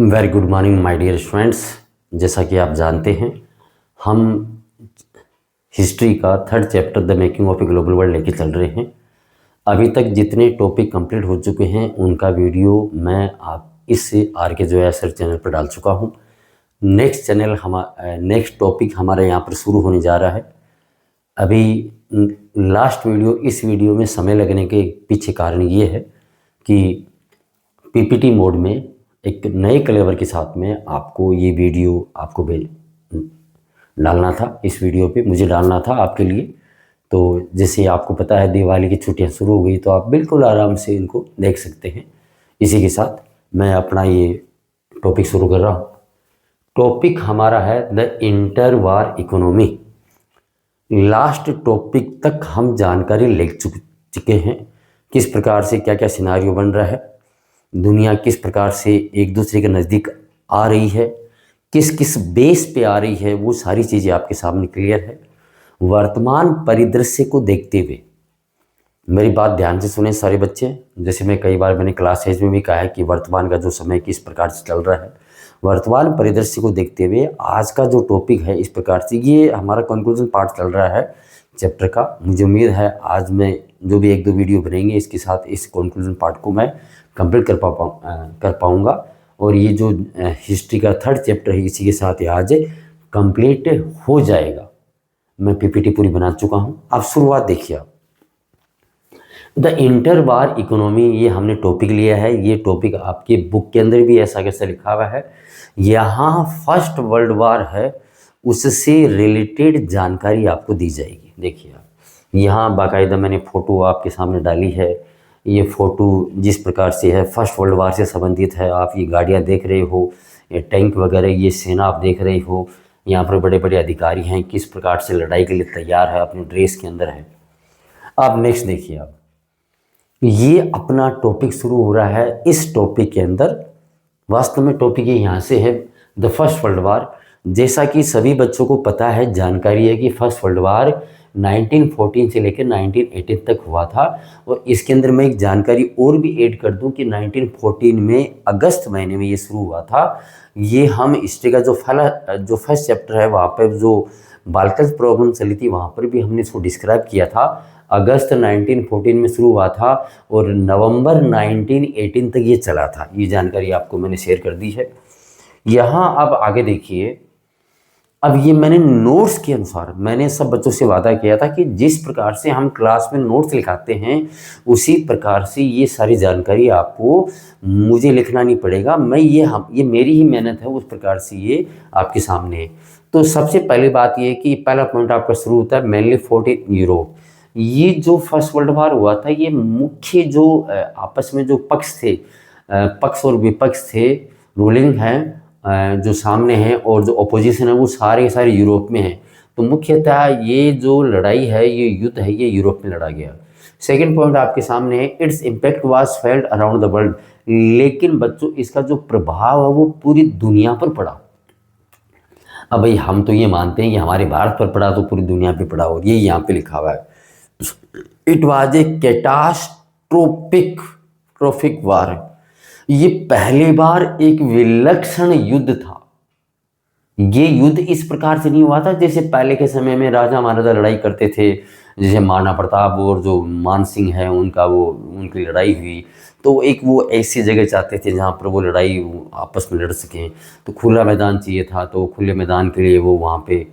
Very good morning my dear students. जैसा कि आप जानते हैं, हम हिस्ट्री का third chapter the making of a global world लेके चल रहे हैं। अभी तक जितने टॉपिक कंप्लीट हो चुके हैं उनका वीडियो मैं आप इस आर के जो है सर चैनल पर डाल चुका हूँ। नेक्स्ट टॉपिक हमारे यहाँ पर शुरू होने जा रहा है। अभी लास्ट वीडियो, इस वीडियो में समय लगने के पीछे कारण ये है कि पीपीटी मोड में एक नए क्लेवर के साथ में आपको ये वीडियो आपको डालना था। इस वीडियो पे मुझे डालना था आपके लिए। तो जैसे आपको पता है दिवाली की छुट्टियां शुरू हो गई, तो आप बिल्कुल आराम से इनको देख सकते हैं। इसी के साथ मैं अपना ये टॉपिक शुरू कर रहा हूँ। टॉपिक हमारा है the inter war economy. Last topic तक हम जानकारी ले चुके हैं, किस प्रकार से क्या क्या सिनारियो बन रहा है, दुनिया किस प्रकार से एक दूसरे के नज़दीक आ रही है, किस किस बेस पे आ रही है, वो सारी चीज़ें आपके सामने क्लियर है। वर्तमान परिदृश्य को देखते हुए मेरी बात ध्यान से सुने सारे बच्चे। जैसे मैं कई बार मैंने क्लासेज में भी कहा है कि वर्तमान का जो समय किस प्रकार से चल रहा है, वर्तमान परिदृश्य को देखते हुए आज का जो टॉपिक है इस प्रकार से, ये हमारा कंक्लूजन पार्ट चल रहा है चैप्टर का। मुझे उम्मीद है आज मैं जो भी एक दो वीडियो बनेंगे इसके साथ इस कंक्लूजन पार्ट को मैं कंप्लीट कर पाऊँगा। और ये जो हिस्ट्री का थर्ड चैप्टर है इसी के साथ आज कंप्लीट हो जाएगा। मैं पीपीटी पूरी बना चुका हूँ। अब शुरुआत देखिए आप। द इंटर वार इकोनॉमी, ये हमने टॉपिक लिया है। ये टॉपिक आपके बुक के अंदर भी ऐसा कैसा लिखा हुआ है। यहाँ फर्स्ट वर्ल्ड वार है, उससे रिलेटेड जानकारी आपको दी जाएगी। देखिए आप, यहाँ बाकायदा मैंने फ़ोटो आपके सामने डाली है। ये फ़ोटो जिस प्रकार से है फर्स्ट वर्ल्ड वार से संबंधित है। आप ये गाड़ियाँ देख रहे हो, ये टैंक वगैरह, ये सेना आप देख रहे हो। यहाँ पर बड़े बड़े अधिकारी हैं, किस प्रकार से लड़ाई के लिए तैयार है, अपने ड्रेस के अंदर है। अब नेक्स्ट देखिए आप, ये अपना टॉपिक शुरू हो रहा है। इस टॉपिक के अंदर वास्तव में टॉपिक ये यहाँ से है द फर्स्ट वर्ल्ड वार। जैसा कि सभी बच्चों को पता है, जानकारी है कि फर्स्ट वर्ल्ड वार 1914 से लेकर 1918 तक हुआ था। और इसके अंदर मैं एक जानकारी और भी ऐड कर दूं कि 1914 में अगस्त महीने में ये शुरू हुआ था। ये हम हिस्ट्री का जो फर्स्ट चैप्टर है वहाँ पर जो बाल्कन प्रॉब्लम चली थी वहाँ पर भी हमने इसको डिस्क्राइब किया था। अगस्त 1914 में शुरू हुआ था और नवंबर 1918 तक ये चला था। ये जानकारी आपको मैंने शेयर कर दी है। यहाँ अब आगे देखिए। अब ये मैंने नोट्स के अनुसार मैंने सब बच्चों से वादा किया था कि जिस प्रकार से हम क्लास में नोट्स लिखाते हैं उसी प्रकार से ये सारी जानकारी आपको मुझे लिखना नहीं पड़ेगा। ये मेरी ही मेहनत है, उस प्रकार से ये आपके सामने है। तो सबसे पहली बात ये है कि पहला पॉइंट आपका शुरू होता है मेनली फोर्ट इन यूरोप। ये जो फर्स्ट वर्ल्ड वॉर हुआ था, ये मुख्य जो आपस में जो पक्ष और विपक्ष थे, रूलिंग हैं जो सामने हैं और जो अपोजिशन है, वो सारे सारे यूरोप में हैं। तो मुख्यतः ये जो लड़ाई है, ये युद्ध है, ये यूरोप में लड़ा गया। सेकेंड पॉइंट आपके सामने है its impact was felt around the world. लेकिन बच्चों, इसका जो प्रभाव है वो पूरी दुनिया पर पड़ा। अब भाई हम तो ये मानते हैं कि हमारे भारत पर पड़ा तो पूरी दुनिया पे पड़ा, और ये यहाँ पे लिखा हुआ है इट वाज ए कैटास्ट्रोफिक वार। ये पहली बार एक विलक्षण युद्ध था। ये युद्ध इस प्रकार से नहीं हुआ था जैसे पहले के समय में राजा महाराजा लड़ाई करते थे, जैसे महाराणा प्रताप और जो मान सिंह है उनकी लड़ाई हुई। तो एक वो ऐसी जगह चाहते थे जहाँ पर वो लड़ाई आपस में लड़ सकें, तो खुला मैदान चाहिए था। तो खुले मैदान के लिए वो वहाँ पे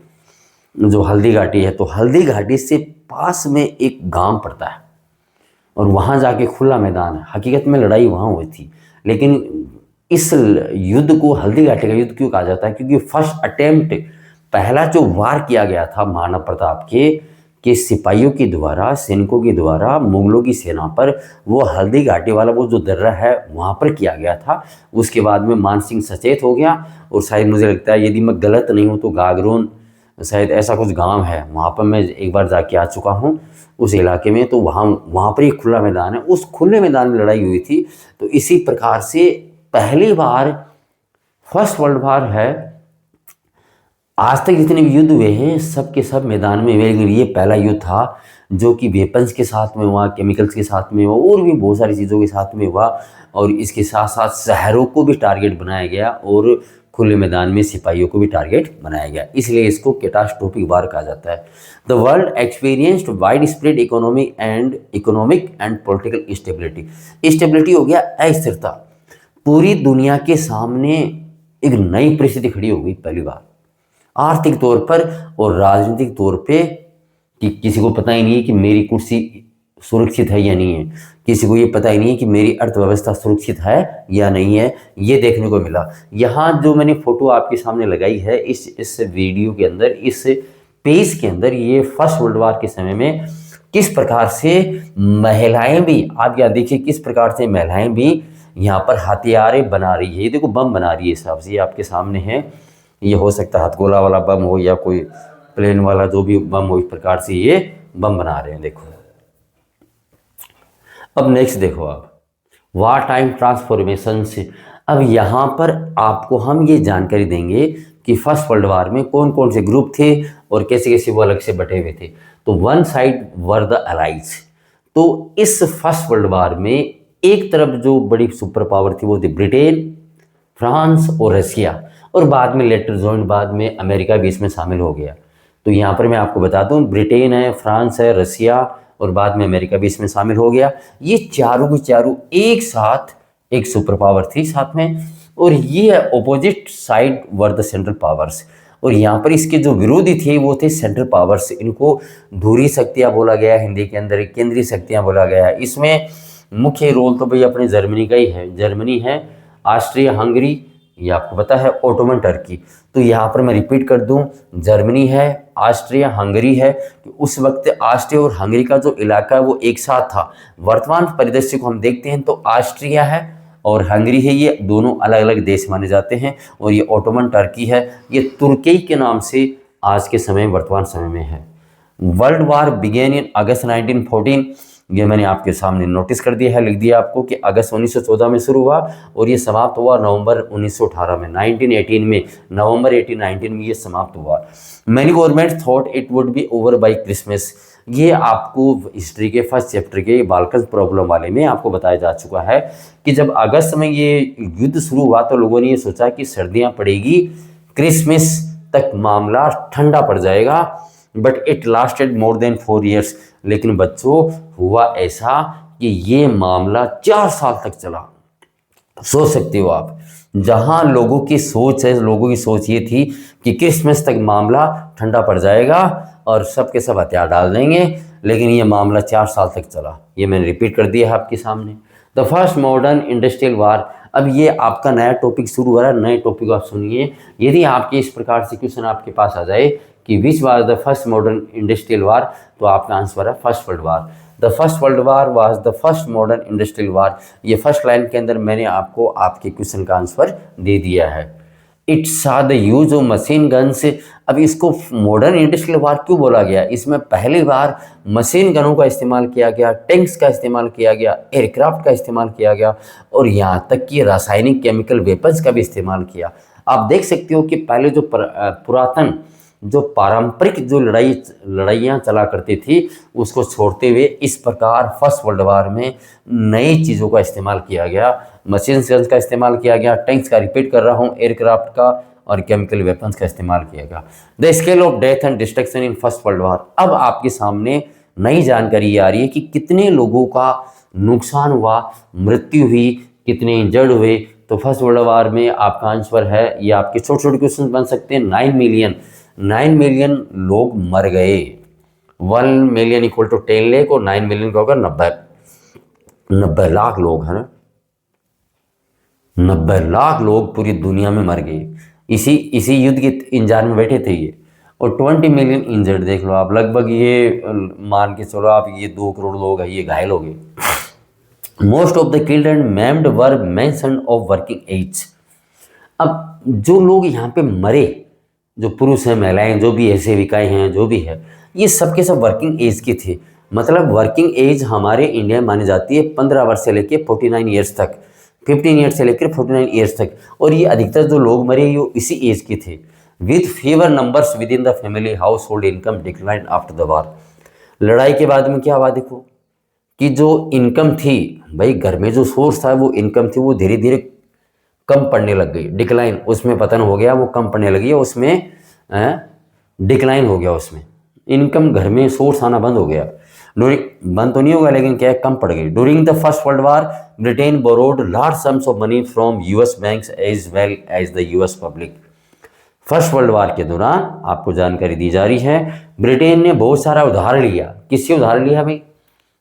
जो हल्दी घाटी है, तो हल्दी घाटी से पास में एक गांव पड़ता है और वहाँ जाके खुला मैदान है। हकीकत में लड़ाई वहाँ हुई थी, लेकिन इस युद्ध को हल्दी घाटी का युद्ध क्यों कहा जाता है? क्योंकि फर्स्ट अटेम्प्ट, पहला जो वार किया गया था महाराणा प्रताप के सिपाहियों के द्वारा, सैनिकों के द्वारा मुगलों की सेना पर, वो हल्दी घाटी वाला वो जो दर्रा है वहाँ पर किया गया था। उसके बाद में मान सिंह सचेत हो गया और शायद मुझे लगता है, यदि मैं गलत नहीं हूँ तो गागरोन शायद ऐसा कुछ गांव है, वहाँ पर मैं एक बार जाके आ चुका हूँ उस इलाके में। तो वहाँ पर एक खुला मैदान है, उस खुले मैदान में लड़ाई हुई थी। तो इसी प्रकार से पहली बार फर्स्ट वर्ल्ड वार है आज तक जितने भी युद्ध हुए हैं सब के सब मैदान में हुए, लेकिन ये पहला युद्ध था जो कि वेपन्स के साथ में हुआ, केमिकल्स के साथ में हुआ और भी बहुत सारी चीज़ों के साथ में हुआ। और इसके साथ साथ शहरों को भी टारगेट बनाया गया और खुले मैदान में सिपाहियों को भी टारगेट बनाया गया, इसलिए इसको कैटास्ट्रोफिक वार कहा जाता है। The world experienced wide spread economic and political stability हो गया अस्थिरता। पूरी दुनिया के सामने एक नई परिस्थिति खड़ी हो गई पहली बार, आर्थिक तौर पर और राजनीतिक तौर पे, कि किसी को पता ही नहीं है कि मेरी कुर्सी सुरक्षित है या नहीं है, किसी को ये पता ही नहीं है कि मेरी अर्थव्यवस्था सुरक्षित है या नहीं है, ये देखने को मिला। यहाँ जो मैंने फोटो आपके सामने लगाई है इस वीडियो के अंदर, इस पेज के अंदर, ये फर्स्ट वर्ल्ड वार के समय में किस प्रकार से महिलाएं भी, आप यहाँ देखिए किस प्रकार से महिलाएं भी यहाँ पर हथियारें बना रही है। ये देखो बम बना रही है, हिसाब से ये आपके सामने है, ये हो सकता है हथगोला वाला बम हो या कोई प्लेन वाला जो भी बम हो, इस प्रकार से ये बम बना रहे हैं। देखो अब नेक्स्ट देखो आप वार टाइम ट्रांसफॉर्मेशन से। अब यहाँ पर आपको हम ये जानकारी देंगे कि फर्स्ट वर्ल्ड वार में कौन कौन से ग्रुप थे और कैसे कैसे वो अलग से बटे हुए थे। तो one side were the allies. तो इस फर्स्ट वर्ल्ड वार में एक तरफ जो बड़ी सुपर पावर थी वो थी ब्रिटेन, फ्रांस और रशिया, और बाद में लेटर जॉइंट, बाद में अमेरिका भी इसमें शामिल हो गया। तो यहाँ पर मैं आपको बता दूँ, ब्रिटेन है, फ्रांस है, रशिया और बाद में अमेरिका भी इसमें शामिल हो गया। ये चारों के चारों एक साथ एक सुपर पावर थी साथ में, और ये opposite side were the central powers. और यहाँ पर इसके जो विरोधी थे वो थे सेंट्रल पावर्स। इनको धुरी शक्तियाँ बोला गया, हिंदी के अंदर केंद्रीय शक्तियाँ बोला गया। इसमें मुख्य रोल तो भाई अपने जर्मनी का ही है। जर्मनी है, ऑस्ट्रिया हंगरी, ये आपको पता है, ओटोमन टर्की। तो यहाँ पर मैं रिपीट कर दूं, जर्मनी है, ऑस्ट्रिया हंगरी है। कि उस वक्त ऑस्ट्रिया और हंगरी का जो इलाका है वो एक साथ था। वर्तमान परिदृश्य को हम देखते हैं तो ऑस्ट्रिया है और हंगरी है, ये दोनों अलग अलग देश माने जाते हैं। और ये ओटोमन टर्की है, ये तुर्की के नाम से आज के समय वर्तमान समय में है। वर्ल्ड वार बिगेन इन अगस्त 1914। ये मैंने आपके सामने नोटिस कर दिया है, लिख दिया आपको कि अगस्त 1914 में शुरू हुआ और ये समाप्त हुआ नवंबर 1918 में, 1918 में, नवंबर 1819 में ये समाप्त हुआ। Many government thought it would be over by Christmas. ये आपको हिस्ट्री के फर्स्ट चैप्टर के बाल्कन प्रॉब्लम वाले में आपको बताया जा चुका है कि जब अगस्त में ये युद्ध शुरू हुआ तो लोगों ने ये सोचा कि सर्दियाँ पड़ेगी, क्रिसमस तक मामला ठंडा पड़ जाएगा, but it lasted more than 4 years। लेकिन बच्चों हुआ ऐसा कि ये मामला 4 साल तक चला। सोच सकते हो आप, जहां लोगों की सोच है, लोगों की सोच ये थी कि क्रिसमस तक मामला ठंडा पड़ जाएगा और सब के सब हथियार डाल देंगे, लेकिन ये मामला 4 साल तक चला। ये मैंने रिपीट कर दिया है आपके सामने। द फर्स्ट मॉडर्न इंडस्ट्रियल वार। अब ये आपका नया टॉपिक शुरू हो रहा है, नए टॉपिक आप सुनिए। यदि आपके इस प्रकार से क्वेश्चन आपके पास आ जाए कि which was the first modern industrial war, तो आपका आंसर है first world war. The first world war was the first modern industrial war. ये फर्स्ट लाइन के अंदर मैंने आपको आपके क्वेश्चन का आंसर दे दिया है। इट सा the use of machine guns. अब इसको मॉडर्न इंडस्ट्रियल वार क्यों बोला गया? इसमें पहली बार मशीन गनों का इस्तेमाल किया गया, टैंक्स का इस्तेमाल किया गया, एयरक्राफ्ट का इस्तेमाल किया गया और यहाँ तक कि रासायनिक केमिकल वेपन्स का भी इस्तेमाल किया। आप देख सकते हो कि पहले जो पुरातन जो पारंपरिक जो लड़ाइयाँ चला करती थी उसको छोड़ते हुए इस प्रकार फर्स्ट वर्ल्ड वार में नई चीज़ों का इस्तेमाल किया गया, मशीन गन्स का इस्तेमाल किया गया, टैंक्स का रिपीट कर रहा हूँ, एयरक्राफ्ट का और केमिकल वेपन्स का इस्तेमाल किया गया। The scale of death and destruction in first world वार। अब आपके सामने नई जानकारी आ रही है कि कितने लोगों का नुकसान हुआ, मृत्यु हुई, कितने इंजर्ड हुए। तो फर्स्ट वर्ल्ड वार में आपका आंसर है, ये आपके छोटे छोटे क्वेश्चन बन सकते हैं, 9 मिलियन लोग मर गए। 1 मिलियन इक्वल टू 10 लाख और 9 मिलियन का होगा 90 लाख लोग, है ना। 90 लाख लोग पूरी दुनिया में मर गए, इसी युद्ध के इंतजार में बैठे थे ये। और 20 मिलियन इंजर्ड देख लो आप, लगभग ये मान के चलो आप, ये 2 करोड़ लोग हैं ये घायल हो गए। Most of the killed and maimed were mentioned of working age. अब जो लोग यहाँ पे मरे, जो पुरुष हैं, महिलाएं, जो भी ऐसे विकाई हैं, जो भी है, ये सब के सब वर्किंग एज के थे। मतलब वर्किंग एज हमारे इंडिया में मानी जाती है 15 वर्ष से लेकर 49 ईयर्स तक, 15 ईयर्स से लेकर 49 ईयर्स तक। और ये अधिकतर जो लोग मरे ये इसी एज के थे। With fever numbers with in the family, house hold income decline after the वार। लड़ाई के बाद में क्या हुआ देखो, कि जो इनकम थी भाई घर में, जो सोर्स था वो इनकम थी, वो धीरे धीरे कम पड़ने लग गई, डिक्लाइन, उसमें पतन हो गया, वो कम पड़ने लगी, उसमें डिक्लाइन हो गया, उसमें इनकम घर में सोर्स आना बंद हो गया। बंद तो नहीं होगा लेकिन क्या है, कम पड़ गई। During the first world war Britain borrowed large sums of money from US banks as well as the US public. First world war के दौरान आपको जानकारी दी जा रही है, ब्रिटेन ने बहुत सारा उधार लिया। किससे उधार लिया भाई?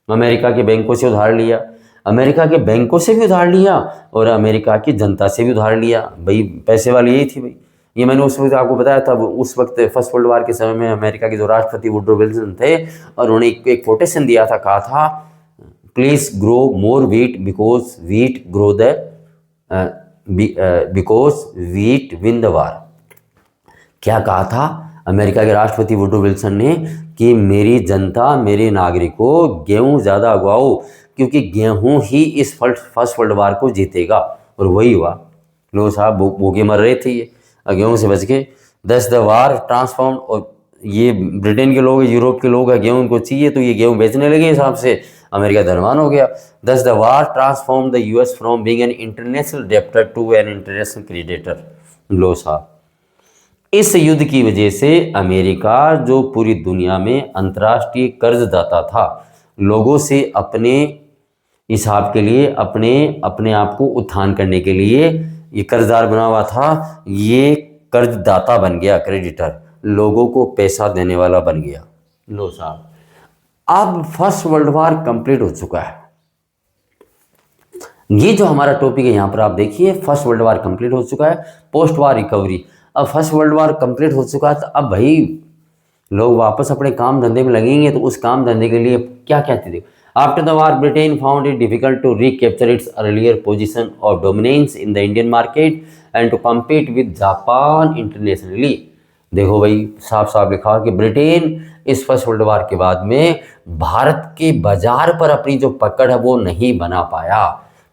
अमेरिका के बैंकों से उधार लिया, अमेरिका के बैंकों से भी उधार लिया और अमेरिका की जनता से भी उधार लिया। भाई पैसे वाली यही थी भाई। ये मैंने उस वक्त आपको बताया था, उस वक्त फर्स्ट वर्ल्ड वार के समय में अमेरिका के जो राष्ट्रपति वुडरो विल्सन थे, और उन्होंने एक कोटेशन दिया था, कहा था please grow more wheat because wheat grow the because wheat win the war. क्या कहा था अमेरिका के राष्ट्रपति वुडरो विल्सन ने, कि मेरी जनता, मेरे नागरिकों, गेहूं ज़्यादा उगाओ क्योंकि गेहूं ही इस फर्स्ट वर्ल्ड वार को जीतेगा। और वही हुआ, लोग साहब भूखे मर रहे थे, ये गेहूं से बच के। दस द वार ट्रांसफॉर्म, और ये ब्रिटेन के लोग, यूरोप के लोग हैं, गेहूं उनको चाहिए तो ये गेहूं बेचने लगे, हिसाब से अमेरिका धनवान हो गया। Thus the war transform the US from being an international debtor to an international creditor. लो साहब, इस युद्ध की वजह से अमेरिका, जो पूरी दुनिया में अंतर्राष्ट्रीय कर्जदाता था, लोगों से अपने हिसाब के लिए, अपने आप को उत्थान करने के लिए ये कर्जदार बना हुआ था, ये कर्जदाता बन गया, क्रेडिटर, लोगों को पैसा देने वाला बन गया। लो साहब, अब फर्स्ट वर्ल्ड वार कंप्लीट हो चुका है। ये जो हमारा टॉपिक है यहाँ पर आप देखिए, फर्स्ट वर्ल्ड वार कंप्लीट हो चुका है, पोस्ट वार रिकवरी। अब फर्स्ट वर्ल्ड वार कंप्लीट हो चुका है, तो अब भाई लोग वापस अपने काम धंधे में लगेंगे, तो उस काम धंधे के लिए क्या क्या चीज़ें। After the war Britain found it difficult to recapture its earlier position of dominance in the Indian market and to compete with Japan internationally. देखो भाई, साफ साफ लिखा कि ब्रिटेन इस फर्स्ट वर्ल्ड वार के बाद में भारत के बाजार पर अपनी जो पकड़ है वो नहीं बना पाया,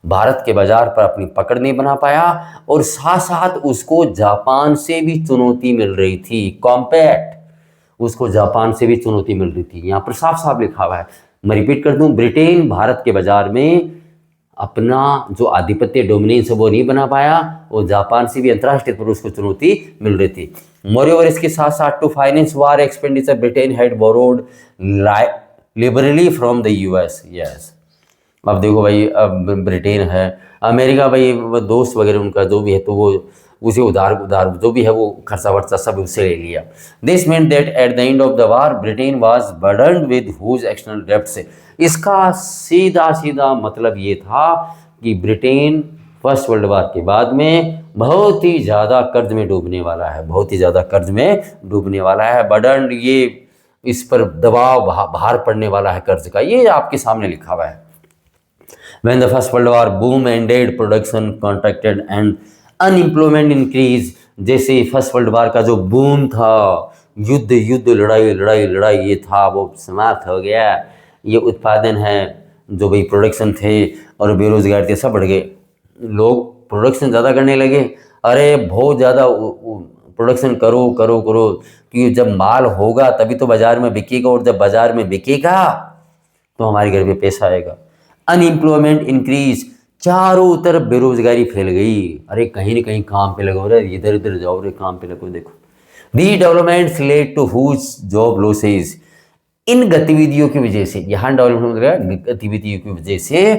भारत के बाजार पर अपनी पकड़ नहीं बना पाया, और साथ साथ उसको जापान से भी चुनौती मिल रही थी, कॉम्पैक्ट, उसको जापान से भी चुनौती मिल रही थी। यहाँ पर साफ साफ लिखा हुआ है, मैं रिपीट कर दूं, ब्रिटेन भारत के बाजार में अपना जो आधिपत्य, डोमिनेंस है वो नहीं बना पाया, और जापान से भी अंतर्राष्ट्रीय पर उसको चुनौती मिल रही थी। मोreover, इसके साथ साथ to finance war expenditure Britain had borrowed liberally from the US. Yes, अब देखो भाई, अब ब्रिटेन है, अमेरिका भाई दोस्त वगैरह उनका जो भी है, तो वो उसे उधार जो भी है वो खर्चा वर्चा सब उससे ले लिया। This mean that at the end of the war Britain was burdened with huge external debts. इसका सीधा सीधा मतलब ये था कि ब्रिटेन फर्स्ट वर्ल्ड वार के बाद में बहुत ही ज़्यादा कर्ज में डूबने वाला है, बहुत ही ज़्यादा कर्ज में डूबने वाला है। बर्डन्ड, ये इस पर दबाव, भार पड़ने वाला है कर्ज का, ये आपके सामने लिखा हुआ है। When the first world war boom ended, production contracted and unemployment increased। जैसे फर्स्ट वर्ल्ड वार का जो बूम था, युद्ध युद्ध लड़ाई लड़ाई लड़ाई ये था, वो समाप्त हो गया। ये उत्पादन है, जो भाई प्रोडक्शन थे, और बेरोजगार थे, सब बढ़ गए, लोग प्रोडक्शन ज़्यादा करने लगे। अरे बहुत ज़्यादा प्रोडक्शन करो करो करो, क्योंकि जब माल होगा तभी तो बाज़ार में बिकेगा, और जब बाज़ार में बिकेगा तो हमारे घर में पैसा आएगा। अनएम्प्लॉयमेंट इंक्रीज, चारों तरफ बेरोजगारी फैल गई। अरे कहीं ना कहीं काम पे लगो रे, इधर उधर जाओ रे, काम पे लगो। देखो, the developments led to huge job losses. इन गतिविधियों की वजह से, यहाँ डेवलपमेंट गतिविधियों की वजह से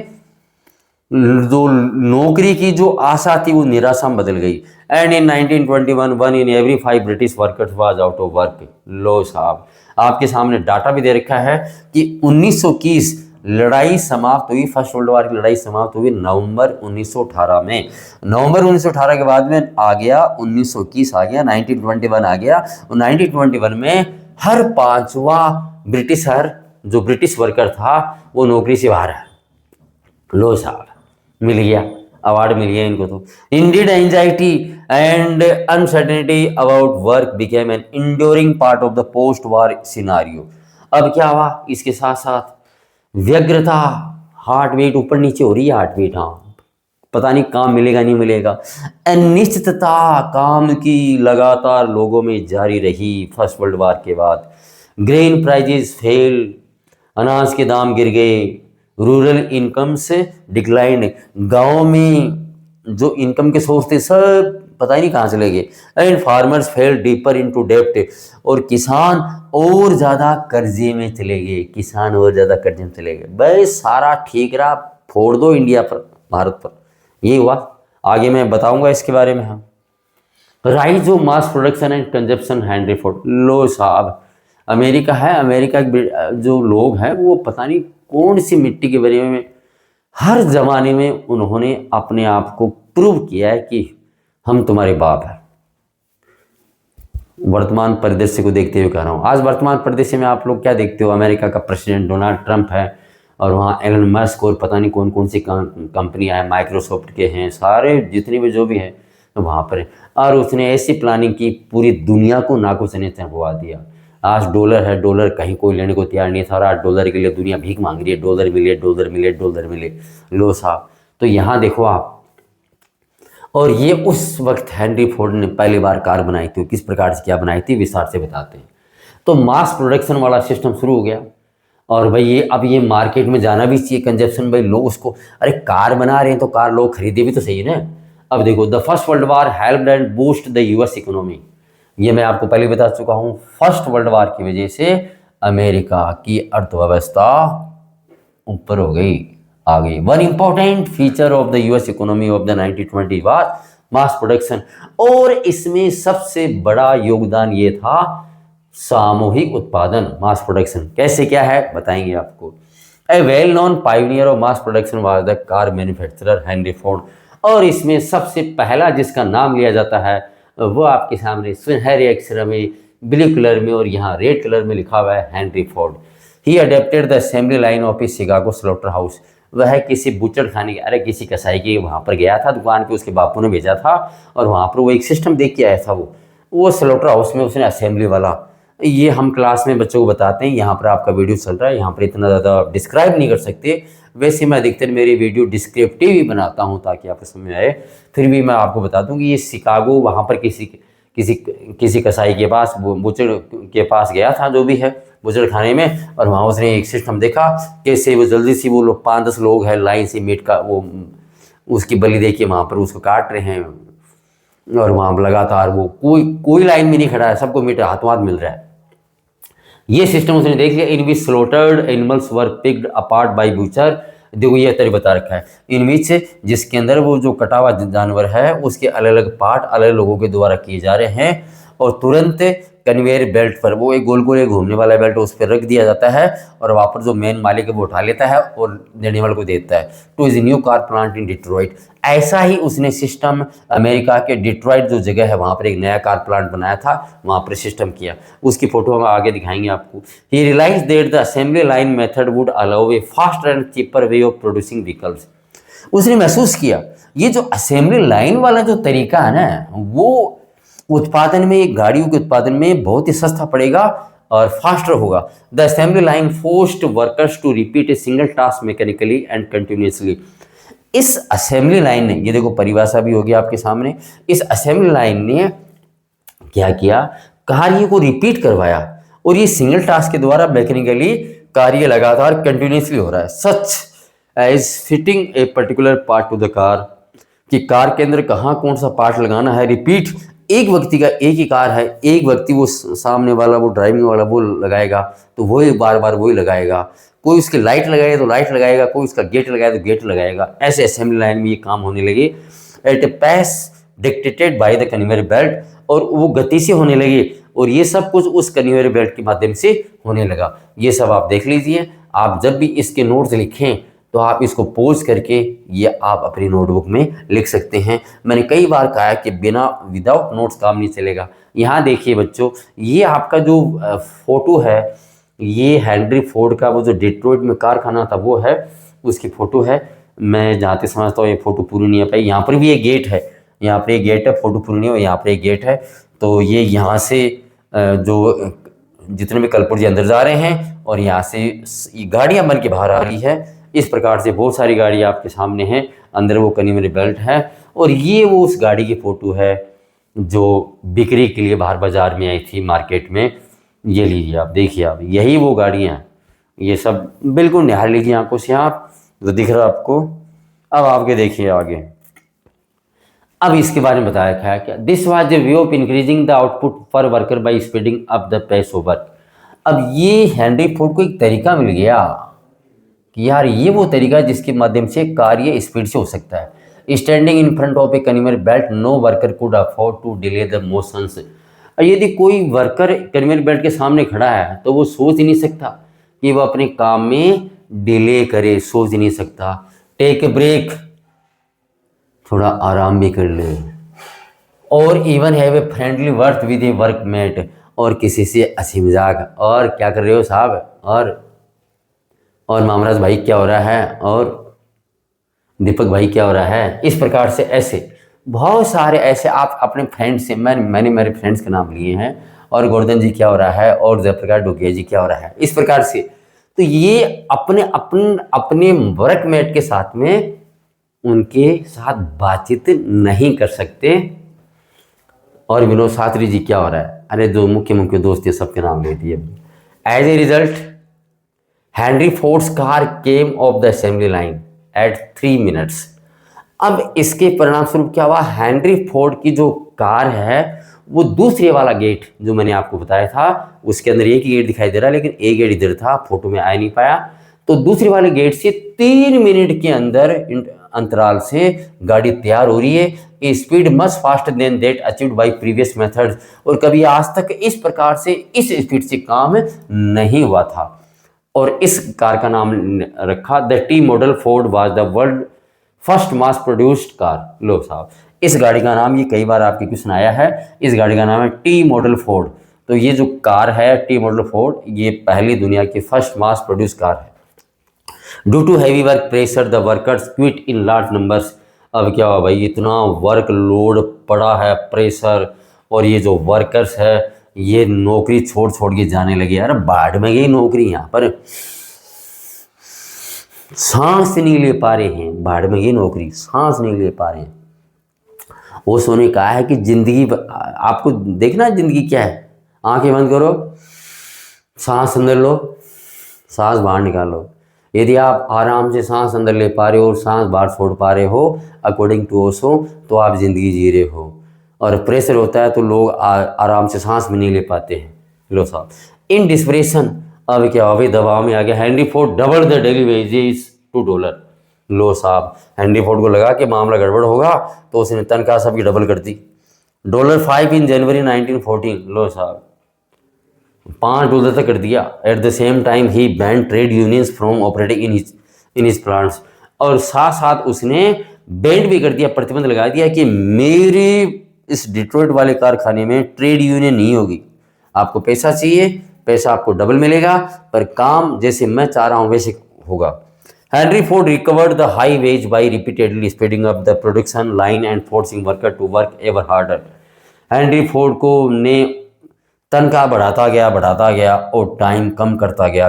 जो नौकरी की जो आशा थी वो निराशा में बदल गई। And in 1921 one in every 5 British workers was out of work. लो साहब, आपके सामने डाटा भी दे रखा है कि 1921 लड़ाई समाप्त हुई, फर्स्ट वर्ल्ड वार की लड़ाई समाप्त हुई नवंबर 1918 में। नवंबर 1918 के बाद में आ गया 1921 आ गया, 1921 आ गया, और 1921 में हर 5वां ब्रिटिशर, जो ब्रिटिश वर्कर था, वो नौकरी से बाहर है। लो साहब, मिल गया, अवार्ड मिल गया इनको। तो Indeed anxiety and uncertainty about work became an enduring part of the post war scenario. अब क्या हुआ, इसके साथ साथ व्यग्रता, हार्ट बीट ऊपर नीचे हो रही है, हार्ट बीट, हाँ पता नहीं काम मिलेगा नहीं मिलेगा। अनिश्चितता काम की लगातार लोगों में जारी रही फर्स्ट वर्ल्ड वार के बाद। ग्रेन प्राइजेस फेल, अनाज के दाम गिर गए, रूरल इनकम से डिक्लाइन, गाँव में जो इनकम के सोर्स थे सब पता ही नहीं कहाँ चले गए। And farmers fell deeper into डेप्ट, और किसान और ज़्यादा कर्जे में चले गए, किसान और ज़्यादा कर्जे में चले गए। बस सारा ठीक रहा, फोड़ दो इंडिया पर, भारत पर, ये हुआ। आगे मैं बताऊंगा इसके बारे में। हाँ, rise of mass production and consumption, Henry Ford. लो साहब, अमेरिका है, अमेरिका के जो लोग हैं वो पता नहीं कौन सी मिट्टी के बारे में, हर जमाने में उन्होंने अपने आप को प्रूव किया है कि हम तुम्हारे बाप हैं। वर्तमान परिदृश्य को देखते हुए कह रहा हूँ। आज वर्तमान परिदृश्य में आप लोग क्या देखते हो, अमेरिका का प्रेसिडेंट डोनाल्ड ट्रंप है, और वहाँ एलन मस्क और पता नहीं कौन कौन सी कंपनियाँ हैं, माइक्रोसॉफ्ट के हैं, सारे जितने भी जो भी हैं तो वहाँ पर है। और उसने ऐसी प्लानिंग की, पूरी दुनिया को नाको से चढ़वा दिया। आज डॉलर है, डॉलर कहीं कोई लेने को तैयार नहीं था। आज डॉलर के लिए दुनिया भीख मांग रही है, डॉलर मिले, डॉलर मिले, डॉलर मिले। लो साहब, तो यहाँ देखो आप, और ये उस वक्त हेनरी फोर्ड ने पहली बार कार बनाई थी। किस प्रकार से क्या बनाई थी विस्तार से बताते हैं। तो मास प्रोडक्शन वाला सिस्टम शुरू हो गया, और भाई ये अब ये मार्केट में जाना भी चाहिए, कंजप्शन, भाई लोग उसको, अरे कार बना रहे हैं तो कार लोग खरीदे भी तो सही ना। अब देखो, the first world war helped and boost the US economy. ये मैं आपको पहले बता चुका हूँ, फर्स्ट वर्ल्ड वार की वजह से अमेरिका की अर्थव्यवस्था ऊपर हो गई, आ गई। One important feature of the US economy of the 1920 was mass production, और इसमें सबसे बड़ा योगदान ये था सामूहिक उत्पादन, मास प्रोडक्शन। कैसे क्या है बताएंगे आपको। A well known pioneer of mass production was the car manufacturer Henry Ford, और इसमें सबसे पहला जिसका नाम लिया जाता है वो आपके सामने सुनहरे अक्षर में, ब्लू कलर में और यहाँ रेड कलर में लिखा हुआ है, Henry Ford. He adapted the assembly line of A Chicago slaughter house. वह किसी बुचड़ खाने के, अरे किसी कसाई के वहाँ पर गया था, दुकान पे उसके बापू ने भेजा था, और वहाँ पर वो एक सिस्टम देख के आया था। वो स्लॉटर हाउस में उसने असेंबली वाला, ये हम क्लास में बच्चों को बताते हैं। यहाँ पर आपका वीडियो चल रहा है, यहाँ पर इतना ज़्यादा डिस्क्राइब नहीं कर सकते। वैसे मैं अधिकतर मेरी वीडियो डिस्क्रिप्टिव ही बनाता हूँ ताकि आपको समझ में आए। फिर भी मैं आपको बता दूँ कि ये शिकागो, वहाँ पर किसी कसाई के पास, वो बुचड़ के पास गया था जो भी है, बुचड़ खाने में, और वहाँ उसने एक सिस्टम देखा कैसे वो जल्दी से, वो लोग 5-10 लोग हैं लाइन से मीट का वो उसकी बलि दे के वहाँ पर उसको काट रहे हैं, और वहाँ लगातार वो कोई लाइन में नहीं खड़ा है, सबको मीट हाथों हाथ मिल रहा है। ये सिस्टम उसने देख लिया। In which slaughtered animals were picked apart by butcher. देखो ये तरी बता रखा है, इन विच, जिसके अंदर वो जो कटा हुआ जानवर है उसके अलग अलग पार्ट अलग लोगों के द्वारा किए जा रहे हैं, और तुरंत कन्वेयर बेल्ट पर, वो एक गोल गोल घूमने वाला बेल्ट उस पर रख दिया जाता है, और वहाँ पर जो मेन मालिक है वो उठा लेता है और देने वाले को देता है। To his new car plant in Detroit. ऐसा ही उसने सिस्टम अमेरिका के डिट्रॉइट जो जगह है वहाँ पर एक नया कार प्लांट बनाया था, वहाँ पर सिस्टम किया। उसकी फोटो हम आगे दिखाएंगे आपको। He realise that the assembly line method would allow a faster and cheaper way of producing vehicles. उसने महसूस किया ये जो असेंबली लाइन वाला जो तरीका है ना, वो उत्पादन में, गाड़ियों के उत्पादन में बहुत ही सस्ता पड़ेगा और फास्टर होगा। The assembly line forced workers to repeat a single task mechanically and continuously. इस असेंबली लाइन ने, ये देखो परिभाषा भी होगी आपके सामने, इस असेंबली लाइन ने क्या किया, कार्य को रिपीट करवाया, और ये सिंगल टास्क के द्वारा मैकेनिकली कार्य लगातार कंटिन्यूसली हो रहा है। Such as fitting a particular part to the car, कि कार के अंदर कहाँ कौन सा पार्ट लगाना है। रिपीट, एक व्यक्ति का, एक ही कार है, एक व्यक्ति वो सामने वाला, वो ड्राइविंग वाला वो लगाएगा तो वही बार बार वही लगाएगा। कोई उसकी लाइट लगाएगा तो लाइट लगाएगा, कोई उसका गेट लगाएगा तो गेट लगाएगा। ऐसे असेंबली लाइन में ये काम होने लगे एट ए पैस dictated by the conveyor belt, और वो गति से होने लगे, और ये सब कुछ उस कन्वेयर बेल्ट के माध्यम से होने लगा। ये सब आप देख लीजिए। आप जब भी इसके नोट्स लिखें तो आप इसको पोज करके ये आप अपनी नोटबुक में लिख सकते हैं। मैंने कई बार कहा है कि बिना विदाउट नोट्स काम नहीं चलेगा। यहाँ देखिए बच्चों, ये आपका जो फोटो है, ये हेनरी फोर्ड का वो जो डिट्रॉइट में कारखाना था वो है, उसकी फ़ोटो है। मैं जहाँ तक समझता हूँ ये फ़ोटो पूरी नहीं है पाई। यहाँ पर भी एक गेट है, यहाँ पर एक गेट है, फ़ोटो पूरी नहीं हो, यहाँ पर एक गेट है। तो ये यहाँ से जो जितने भी कलपुर्जी अंदर जा रहे हैं, और यहाँ से गाड़ियाँ बन के बाहर आ रही है। इस प्रकार से बहुत सारी गाड़ियाँ आपके सामने हैं। अंदर वो कन्वेयर बेल्ट है। और ये वो उस गाड़ी की फ़ोटो है जो बिक्री के लिए बाहर बाज़ार में आई थी मार्केट में। ये लीजिए आप, देखिए आप, यही वो गाड़ियाँ हैं। ये सब बिल्कुल निहार लीजिए आंखों से आप, तो दिख रहा है आपको। अब आपके देखिए आगे, अब इसके बारे में बताया क्या है क्या। This was the way of increasing the output per worker by speeding up the pace of work. अब ये हेनरी फोर्ड को एक तरीका मिल गया कि यार ये वो तरीका है जिसके माध्यम से कार्य स्पीड से हो सकता है। Standing in front of a conveyor belt no worker could afford to delay the motions. यदि कोई वर्कर कन्वेयर बेल्ट के सामने खड़ा है तो वो सोच ही नहीं सकता कि वो अपने काम में डिले करे, सोच नहीं सकता। टेक ए ब्रेक, थोड़ा आराम भी कर ले, और even have a friendly work with A workmate, और किसी से हंसी मजाक, और क्या कर रहे हो साहब, और मामराज भाई क्या हो रहा है, और दीपक भाई क्या हो रहा है। इस प्रकार से ऐसे बहुत सारे ऐसे आप अपने फ्रेंड से, मैंने मेरे फ्रेंड्स के नाम लिए हैं, और गोवर्धन जी क्या हो रहा है, और जयप्रकाश डोगिया जी क्या हो रहा है, इस प्रकार से। तो ये अपने अपने अपने वर्कमेट के साथ में उनके साथ बातचीत नहीं कर सकते। और विनोद शास्त्री जी क्या हो रहा है, अरे जो मुख्य मुख्य दोस्त ये सबके नाम ले दिए। As a result Henry Ford's car came off the assembly line at 3 minutes. अब इसके परिणाम स्वरूप क्या हुआ, हेनरी फोर्ड की जो कार है वो दूसरे वाला गेट जो मैंने आपको बताया था, उसके अंदर एक ही गेट दिखाई दे रहा है, लेकिन एक गेट इधर था, फोटो में आ नहीं पाया। तो दूसरे वाले गेट से 3 मिनट के अंदर अंतराल से गाड़ी तैयार हो रही है। Speed much faster than that achieved by previous methods. और कभी आज तक इस प्रकार से इस स्पीड से काम नहीं हुआ था। और इस कार का नाम रखा the T model Ford was the world first mass produced car. लो साहब, इस गाड़ी का नाम, ये कई बार आपके क्वेश्चन आया है, इस गाड़ी का नाम है टी मॉडल फोर्ड। तो ये जो कार है टी मॉडल फोर्ड, ये पहली दुनिया की फर्स्ट मास प्रोड्यूस कार है। Due to heavy work pressure the workers quit in large numbers. अब क्या हुआ भाई, इतना वर्क लोड पड़ा है, प्रेशर, और ये जो वर्कर्स है ये नौकरी छोड़ छोड़ के जाने लगे। अरे बाढ़ में गई नौकरी, यहाँ पर सांस नहीं ले पा रहे हैं, बाढ़ में गई नौकरी, सांस नहीं ले पा रहे हैं। ओशो ने कहा है कि जिंदगी, आपको देखना जिंदगी क्या है, आंखें बंद करो, सांस अंदर लो, सांस बाहर निकालो। यदि आप आराम से सांस अंदर ले पा रहे हो और सांस बाहर छोड़ पा रहे हो अकॉर्डिंग टू ओशो, तो आप जिंदगी जी रहे हो। और प्रेशर होता है तो लोग आराम से सांस भी नहीं ले पाते हैं। लो साहब, इन डिस्परेशन, अब क्या हुआ, दबाव में आ गया। Henry Ford double the daily wages $2। लो साहब, हेनरी फोर्ड को लगा कि मामला गड़बड़ होगा, तो उसने तनख्वाह सबकी डबल कर दी। $5 इन जनवरी 1914। लो साहब, $5 तक कर दिया। At the same time he ban trade unions from operating in his plants. और साथ साथ उसने बैंड भी कर दिया, प्रतिबंध लगा दिया कि मेरे इस डिट्रॉइट वाले कारखाने में ट्रेड यूनियन नहीं होगी। आपको पैसा चाहिए, पैसा आपको डबल मिलेगा, पर काम जैसे मैं चाह रहा हूँ वैसे होगा। Henry Ford recovered the high wage by repeatedly speeding up the production line and forcing worker to work ever harder. Henry Ford को ने तनख्वाह बढ़ाता गया और टाइम कम करता गया।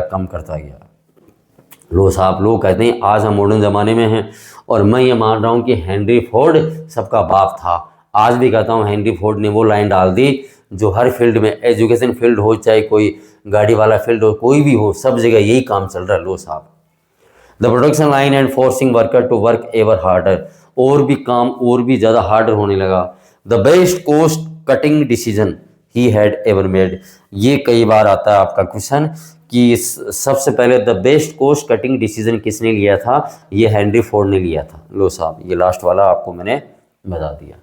लो साहब, लोग कहते हैं आज हम मॉडर्न ज़माने में हैं, और मैं ये मान रहा हूँ कि हेनरी फोर्ड सबका बाप था। आज भी कहता हूँ हेनरी फोर्ड ने वो लाइन डाल दी जो हर फील्ड में, एजुकेशन फील्ड हो, चाहे कोई गाड़ी वाला फील्ड हो, कोई भी हो, सब जगह यही काम चल रहा है। लो साहब, the production line and forcing worker to work ever harder, और भी काम और भी ज़्यादा हार्डर होने लगा। The best cost cutting decision he had ever made. ये कई बार आता है आपका क्वेश्चन कि सबसे पहले the best cost cutting decision किसने लिया था, ये हेनरी फोर्ड ने लिया था। लो साहब, ये लास्ट वाला आपको मैंने बता दिया।